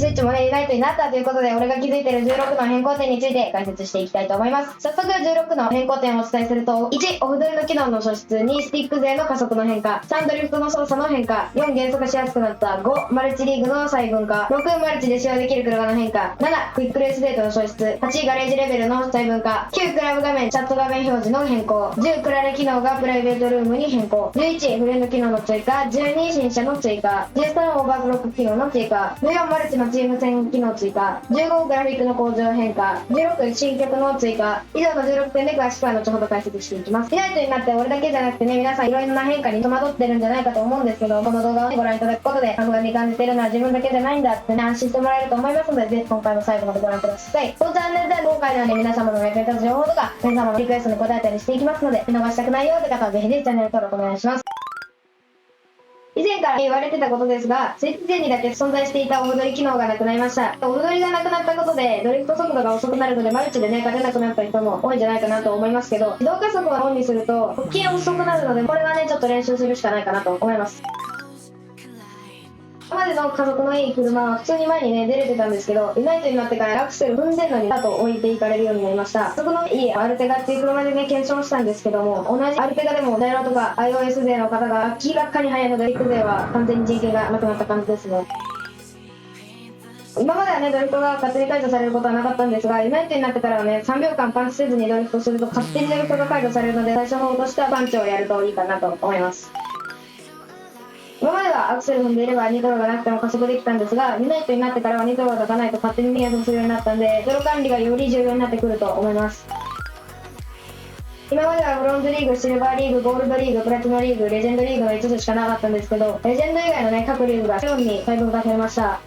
スイッチもね、ユナイトになったということで、俺が気づいている16の変更点について解説していきたいと思います。早速16の変更点をお伝えすると、1、オフドリの機能の素質、2、スティック勢の加速の変化、3、ドリフトの操作の変化、4、減速しやすくなった、5、マルチリーグの細分化、6、マルチで使用できる車の変化、7、クイックレースデートの素質、8、ガレージレベルの細分化、9、クラブ画面、チャット画面表示の変更、10、クラレ機能がプライベートルームに変更、11、フレンド機能の追加、12、新車の追加、13、オーバークロック機能の追加、14、マルチのチーム戦機能追加、15、グラフィックの向上変化、16、新曲の追加。以上の16点で詳しくは後ほど解説していきます。ユナイトになって俺だけじゃなくてね、皆さんいろんな変化に戸惑ってるんじゃないかと思うんですけど、この動画をご覧いただくことで不安に感じているのは自分だけじゃないんだってね、安心してもらえると思いますので、ぜひ今回も最後までご覧ください。このチャンネルでは今回のように皆様の役に立つ情報とか、皆様のリクエストに答えたりしていきますので、見逃したくないよって方はぜひぜひチャンネル登録お願いします。以前から言われてたことですが、スイッチ前にだけ存在していたオフドリ機能がなくなりました。オフドリがなくなったことで、ドリフト速度が遅くなるので、マルチでね、勝てなくなった人も多いんじゃないかなと思いますけど、自動加速をオンにすると、腹筋遅くなるので、これはね、ちょっと練習するしかないかなと思います。今までの加速のいい車は普通に前にね、出れてたんですけど、ユナイトになってからアクセル踏んでんのにだと置いていかれるようになりました。加速のいいアルテガっていう車でね、検証したんですけども、同じアルテガでもダイロとか iOS 勢の方が明らかに速いので、リック勢は完全に人権がなくなった感じですね。今まではね、ドリフトが勝手に解除されることはなかったんですが、ユナイトになってからはね、3秒間パンチせずにドリフトすると勝手にドリフトが解除されるので、対処法としてはパンチをやるといいかなと思います。今まではアクセル踏んでいればニトロがなくても加速できたんですが、ユナイトになってからはニトロが出さないと勝手に減速するようになったんで、泥管理がより重要になってくると思います。今まではブロンズリーグ、シルバーリーグ、ゴールドリーグ、プラチナリーグ、レジェンドリーグの5つしかなかったんですけど、レジェンド以外のね、各リーグが4に細分化されました。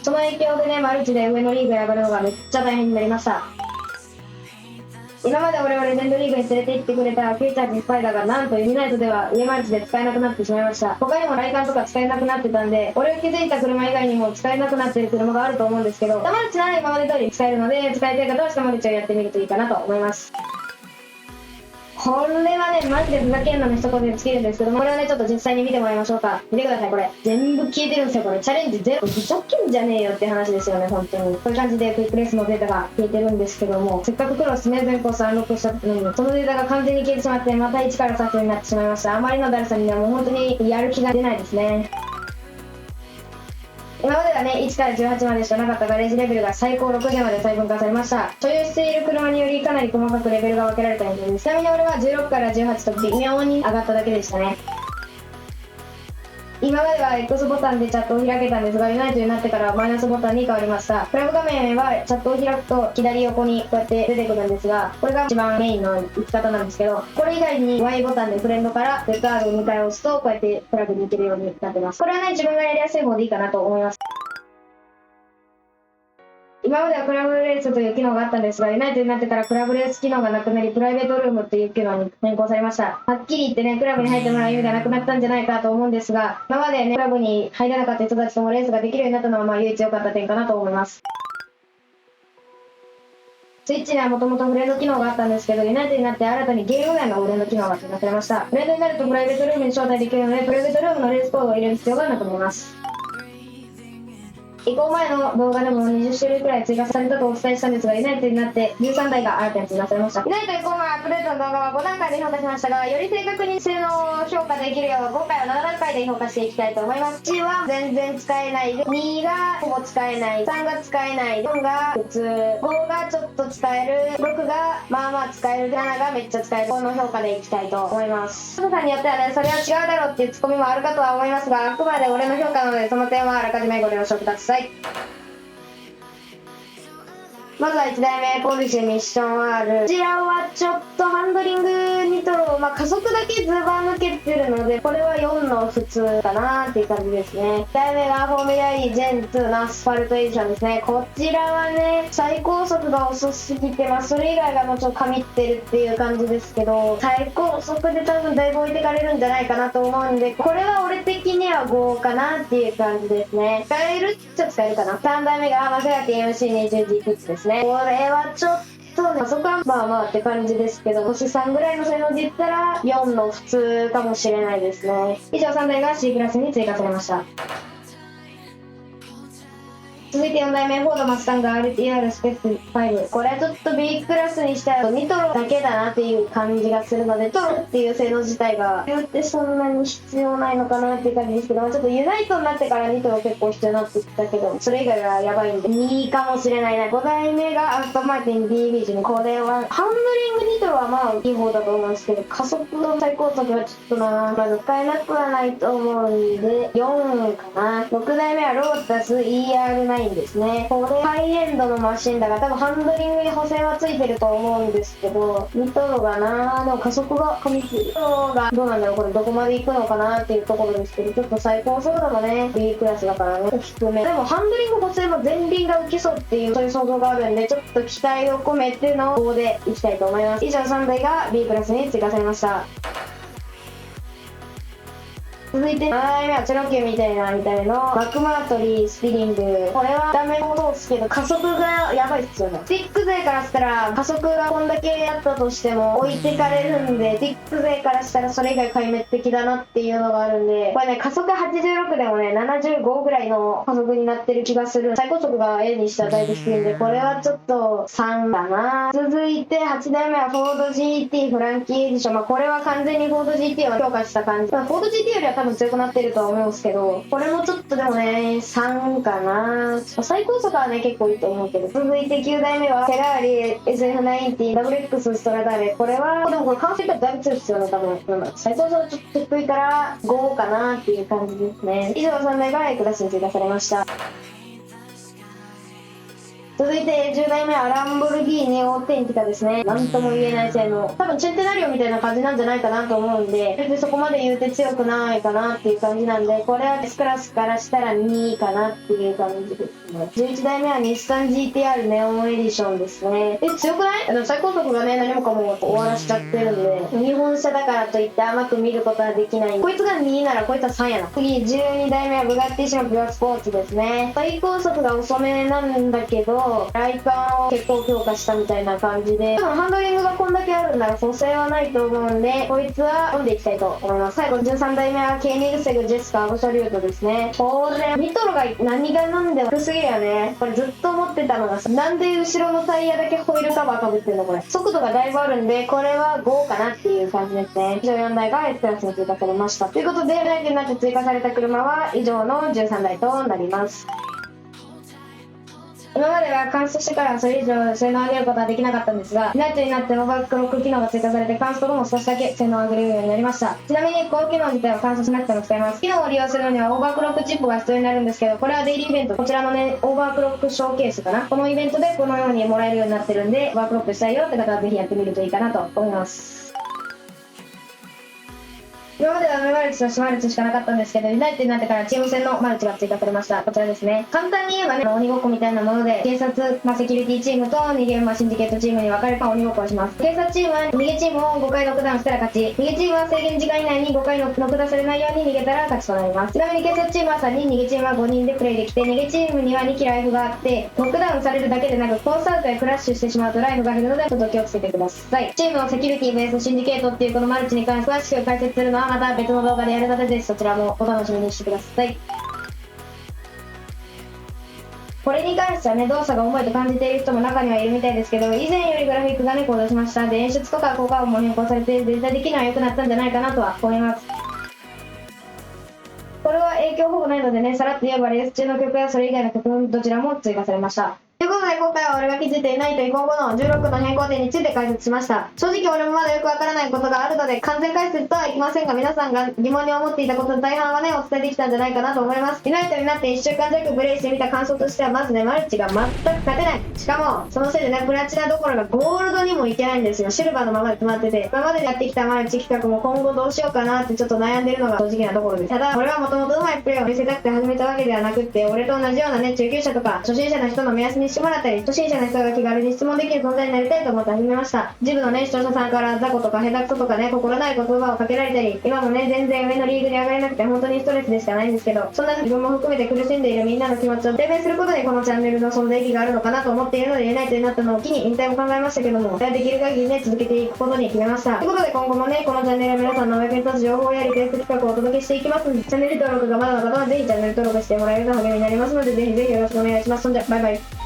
その影響でね、マルチで上のリーグに上がるのがめっちゃ大変になりました。今まで俺をレジェンドリーグに連れて行ってくれたフューチャーズスパイダーがなんとユナイトでは上マルチで使えなくなってしまいました。他にもライカンとか使えなくなってたんで、俺が気づいた車以外にも使えなくなってる車があると思うんですけど、マルチなら今まで通り使えるので、使いたい方は下マルチをやってみるといいかなと思います。これはね、マジでふざけんなの一言でつけるんですけども、これをね、ちょっと実際に見てもらいましょうか。見てください、これ。全部消えてるんですよ、これ。チャレンジゼロ。ふざけんじゃねえよって話ですよね、本当に。こういう感じでクイックレースのデータが消えてるんですけども、せっかくクロスね、全コースアンロックしたのに、そのデータが完全に消えてしまって、また一からスタートになってしまいました。あまりのだるさにね、もう本当にやる気が出ないですね。今まではね、1から18までしかなかったガレージレベルが最高60まで細分化されました。所有している車によりかなり細かくレベルが分けられたみたいです。ちなみに俺は16から18と微妙に上がっただけでしたね。今までは X ボタンでチャットを開けたんですが、ユナイトになってからはマイナスボタンに変わりました。クラブ画面はチャットを開くと左横にこうやって出てくるんですが、これが一番メインの打ち方なんですけど、これ以外に Y ボタンでフレンドからレッドアーを2回押すとこうやってクラブに行けるようになってます。これはね、自分がやりやすい方でいいかなと思います。今まではクラブレースという機能があったんですが、ユナイトになってからクラブレース機能がなくなり、プライベートルームっていう機能に変更されました。はっきり言ってね、クラブに入ってもらう意味がなくなったんじゃないかと思うんですが、今までね、クラブに入らなかった人たちともレースができるようになったのは、唯一良かった点かなと思います。スイッチにはもともとフレンド機能があったんですけど、ユナイトになって新たにゲーム外のフレンド機能が追加されました。フレンドになるとプライベートルームに招待できるので、プライベートルームのレースコードを入れる必要がなくなります。移行前の動画でも20種類くらい追加されたとお伝えしたんですが、ユナイトになって13台が新たに追加されました。ユナイト移行前アップデートの動画は5段階で評価しましたが、より正確に性能を評価できるよう、今回は7段階で評価していきたいと思います。1は全然使えない、2がほぼ使えない、3が使えない、4が普通、5がちょっと使える、6がまあまあ使える、7がめっちゃ使える、この評価でいきたいと思います。皆さんによってはね、それは違うだろうっていうツッコミもあるかとは思いますが、あくまで俺の評価なので、その点はあらかじめご了承ください。まずは1台目、ポルシェミッション R。こちらはちょっとハンドリングニトロ加速だけずば抜けてるので、これは4の普通かなっていう感じですね。1台目がフォーミュラ E ジェン2のアスファルトエディションですね。こちらはね、最高速が遅すぎて、それ以外がもうちょっと神ってるっていう感じですけど、最高速で多分だいぶ置いてかれるんじゃないかなと思うんで、これは俺的には5かなっていう感じですね。使えるっちゃ使えるかな。3台目がマセラティ MC20GX ですね。これはちょっと加速はまあまあって感じですけど、星3ぐらいの性能で言ったら4の普通かもしれないですね。以上3台が C クラスに追加されました。続いて4台目、フォードマスタング RTR スペック5。これはちょっと B クラスにしたらニトロだけだなっていう感じがするので、トロっていう性能自体が言ってそんなに必要ないのかなっていう感じですけど、ちょっとユナイトになってからニトロ結構必要になってきたけど、それ以外はやばいんで2位かもしれないな。5台目がアストンマーティン DB12。これはハンドリングニトロはまあいい方だと思うんですけど、加速の最高速はちょっとな、使えなくはないと思うんで4かな。6台目はロータス ER9ですね。これハイエンドのマシンだから多分ハンドリングに補正はついてると思うんですけど、ニトロがな、でも加速が神すぎるのがどうなんだろう、これどこまで行くのかなっていうところですけど、ちょっと最高速度もね B クラスだからね低め。でもハンドリング補正も前輪が浮きそうっていうそういう想像があるんで、ちょっと期待を込めての5でいきたいと思います。以上3台が B クラスに追加されました。続いて7台目はチェロキューみたいな見た目のバックマートリースピリング。これはダメも通すけど加速がやばいっすよね。スティック勢からしたら加速がこんだけやったとしても置いてかれるんで、スティック勢からしたらそれ以外壊滅的だなっていうのがあるんで、これね加速86でもね75ぐらいの加速になってる気がする。最高速が A にしたらだいぶ低いんで、これはちょっと3だな。続いて8台目はフォード GT フランキーエディション。これは完全にフォード GT を強化した感じ。フォード GT よりは多分強くなってるとは思うんですけど、これもちょっとでもね3かな。最高速はね結構いいと思うけど。続いて9台目はフェラーリ SF90 WX ストラダーレ。これはでもこれ完成がだいぶ強いですよね多分。最高速はちょっと低いから5かなっていう感じですね。以上3台が A クラスに追加されました。続いて10台目はランボルギーニオーテンティカですね。なんとも言えない性能。多分チェンテナリオみたいな感じなんじゃないかなと思うんで、別にそこまで言うて強くないかなっていう感じなんで、これは S クラスからしたら2かなっていう感じですね。11台目は日産 GTR ネオンエディションですね。強くない？でも最高速がね、何もかも終わらしちゃってるんで、日本車だからといって甘く見ることはできない。こいつが2ならこいつは3やな。次12台目はブガッティシのピュアスポーツですね。最高速が遅めなんだけど、ライカーを結構強化したみたいな感じで、多分ハンドリングがこんだけあるなら補正はないと思うんで、こいつは読んでいきたいと思います。最後13代目はケーニングセグジェスカアブソリュートですね。これニトロが何が何でも低すぎるよね。これずっと思ってたのがなんで後ろのタイヤだけホイールカバーかぶってるのこれ。速度がだいぶあるんで、これは5かなっていう感じですね。以上4台が S クラスに追加されました。ということで、来年になって追加された車は以上の13台となります。今までは乾燥してからそれ以上性能を上げることはできなかったんですが、ナイトになってオーバークロック機能が追加されて乾燥後も少しだけ性能を上げるようになりました。ちなみにこの機能自体は乾燥しなくても使えます。機能を利用するのにはオーバークロックチップが必要になるんですけど、これはデイリーイベント、こちらのねオーバークロックショーケースかな、このイベントでこのようにもらえるようになってるんで、オーバークロックしたいよって方はぜひやってみるといいかなと思います。今まではマルチとシマルチしかなかったんですけど、ユナイテッドになってからチーム戦のマルチが追加されました。こちらですね。簡単に言えばね、鬼ごっこみたいなもので、警察、セキュリティチームと逃げ馬シンジケットチームに分かれた鬼ごっこをします。警察チームは逃げチームを5回ノックダウンしたら勝ち。逃げチームは制限時間以内に5回ノックダウンされないように逃げたら勝ちとなります。ちなみに警察チームは3人、逃げチームは5人でプレイできて、逃げチームには2機ライフがあって、ノックダウンされるだけでなく、コースアウトやクラッシュしてしまうとライフが減るので、ちょっと気をつけてください。チームのセキュリティ VS シンジケートっていうこのマルチに関して詳しく解説するのはまた別の動画でやるので、ぜひそちらもお楽しみにしてください。これに関してはね、動作が重いと感じている人も中にはいるみたいですけど、以前よりグラフィックがね、向上しました。で、演出とか効果音も変更されて、全体的には良くなったんじゃないかなとは思います。これは影響ほぼないのでね、さらっと言えばレース中の曲やそれ以外の曲のどちらも追加されました。ということで今回は俺が気づいていないという今後の16の変更点について解説しました。正直俺もまだよくわからないことがあるので完全解説とはいきませんが、皆さんが疑問に思っていたことの大半はね、お伝えできたんじゃないかなと思います。ユナイトになって1週間弱プレイしてみた感想としては、まずね、マルチが全く勝てない。しかも、そのせいでね、プラチナどころかゴールドにもいけないんですよ。シルバーのままで止まってて、今までやってきたマルチ企画も今後どうしようかなってちょっと悩んでるのが正直なところです。ただ、俺はもともとうまいプレーを見せたくて始めたわけではなくって、俺と同じようなね、中級者とか、初心者の人の目安にしてもらったり、初心者の人が気軽に質問できる存在になりたいと思って始めました。一部のね、視聴者さんから雑魚とか下手くそとかね、心ない言葉をかけられたり、今もね、全然上のリーグに上がれなくて本当にストレスでしかないんですけど、そんな自分も含めて苦しんでいるみんなの気持ちを代弁することにこのチャンネルの存在意義があるのかなと思っているので、ユナイトになったのを機に引退も考えましたけども、できる限りね、続けていくことに決めました。ということで今後もね、このチャンネルは皆さんのお役に立つ情報やリクエスト企画をお届けしていきますので、チャンネル登録がまだの方はぜひチャンネル登録してもらえると励みになりますので、ぜひぜひよろしくお願いします。そんじゃ、バイバイ。